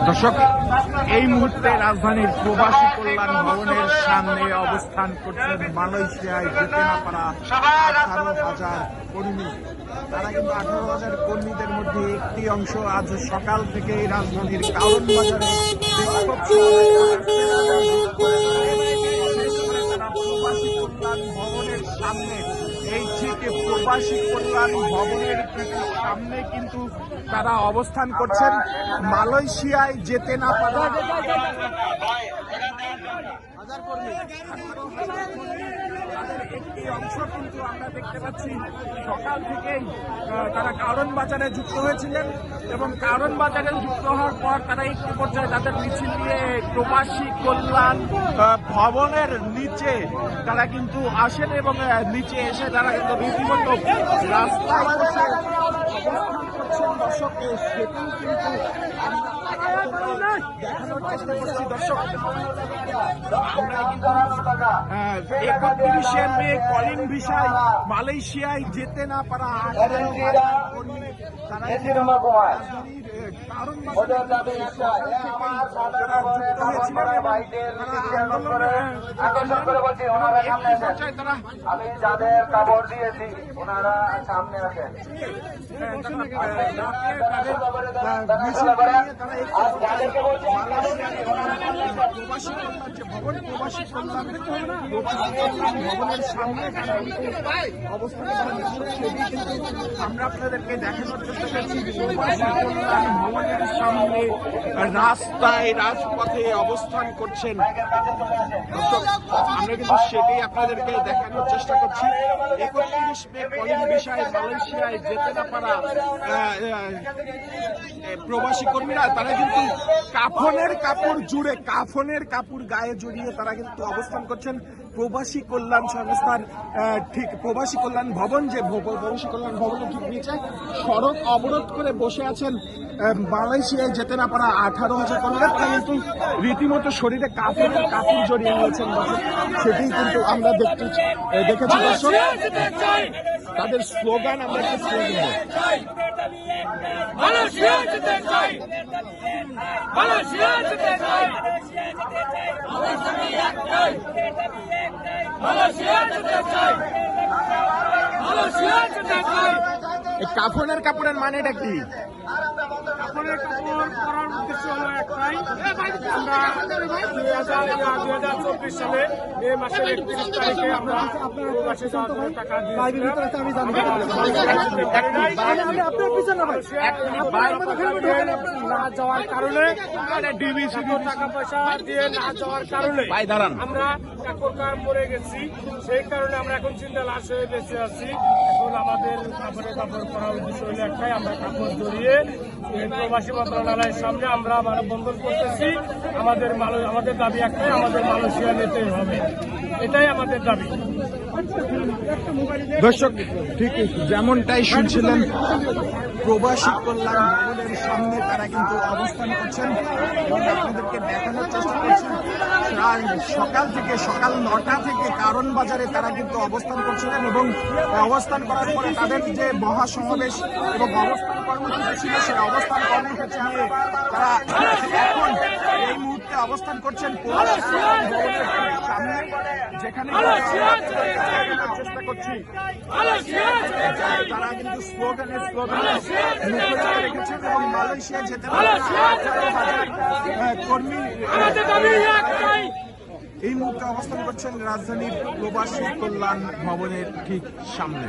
দর্শক, এই মুহূর্তে রাজধানীর প্রবাসী কল্যাণ ভবনের সামনে অবস্থান করছেন মালয়েশিয়ায় যেতে না পারা 18,000 কর্মী। তারা কিন্তু 18,000 কর্মীদের মধ্যে একটি অংশ আজ সকাল থেকে রাজধানীর কারণ বাজারে প্রবাসী কল্যাণ ভবনের সামনে, এই ঠিক প্রবাসী কল্যাণ ভবনের সামনে কিন্তু তারা অবস্থান করছেন মালয়েশিয়ায় যেতে না পারা একটি অংশ কিন্তু আমরা দেখতে পাচ্ছি। সকাল থেকেই তারা কারণ বাজারে যুক্ত হয়েছিলেন এবং কারণ বাজারে যুক্ত হওয়ার পর তারা একটি পর্যায়ে তাদের মিছিল নিয়ে প্রবাসী কল্যাণ ভবনের নিচে তারা কিন্তু আসেন এবং নিচে এসে তারা কিন্তু রীতিমতো রাস্তায় বসে অবস্থান করছেন। দর্শককে সেটাই কিন্তু দেখানোর চেষ্টা করছি। দর্শক, আমরা কিন্তু 31শে মে কলিং ভিসায় মালয়েশিয়ায় যেতে না পারা আমি যাদের কাপড় দিয়েছি ওনারা সামনে আসেন। প্রবাসী কল্যাণ ভবনের সামনে আমরা আপনাদেরকে দেখানোর চেষ্টা করছি। প্রবাসী কল্যাণ ভবনের সামনে রাস্তায় রাজপথে অবস্থান করছেন। আমরা কিন্তু সেটাই আপনাদেরকে দেখানোর চেষ্টা করছি। 31 মে কলিং ভিসায় মালয়েশিয়ায় যেতে না পারা প্রবাসী কর্মীরা তারা কিন্তু কাফনের কাপড় গায়ে জড়িয়ে তারা কিন্তু অবস্থান করছেন প্রবাসী কল্যাণ সংস্থার ঠিক প্রবাসী কল্যাণ ভবন, যে প্রবাসী কল্যাণ ভবনের ঠিক নিচে সড়ক অবরোধ করে বসে আছেন মালয়েশিয়ায় যেতে না পারা 18,000 কর্মীরা। তারা কিন্তু রীতিমতো শরীরে কাপড় জড়িয়ে নিয়েছেন। সেটাই কিন্তু আমরা দেখেছি দর্শক। তাদের স্লোগান আমরা একটু স্লোগান কাপড়ের মানেটা কি? কাপড়ের কাপড় করার উদ্দেশ্য হলো একটাই, আমরা 2024 সালে মে মাসের 31 তারিখে আমরা প্রবাসী টাকা না যাওয়ার কারণে, টাকা পয়সা দিয়ে না যাওয়ার কারণে আমরা কাপড় মরে গেছি। সেই কারণে আমরা এখন চিন্তা লাশ হয়ে বেঁচে আছি। এখন আমাদের কাপড় করার উদ্দেশ্য হলো একটাই, আমরা কাপড় জড়িয়ে প্রবাসী মন্ত্রণালয়ের সামনে আমরা মানববন্ধন করতেছি। আমাদের দাবি একটাই, আমাদের মালয়েশিয়া নিতেই হবে, এটাই আমাদের দাবি। দর্শক, ঠিক যেমনটাই শুনছিলেন, প্রবাসী কল্যাণ ভবনের সামনে তারা কিন্তু অবস্থান করছেন এবং আপনাদেরকে দেখানোর চেষ্টা করছেন। সকাল 9টা থেকে কারণ বাজারে তারা কিন্তু অবস্থান করছিলেন এবং অবস্থান করার পরে তাদের যে মহাসমাবেশ এবং অবস্থান কর্মসূচি ছিল, সেই অবস্থান কর্মসূচি নিয়ে তারা এখন এই মুহূর্তে অবস্থান করছেন প্রবাসী কল্যাণ ভবনের সামনে, যেখানে চেষ্টা করছি তারা কিন্তু স্লোগান রেখেছেন এবং মালয়েশিয়া যেতে কর্মী এই মুহূর্তে অবস্থান করছেন রাজধানীর প্রবাসী কল্যাণ ভবনের ঠিক সামনে।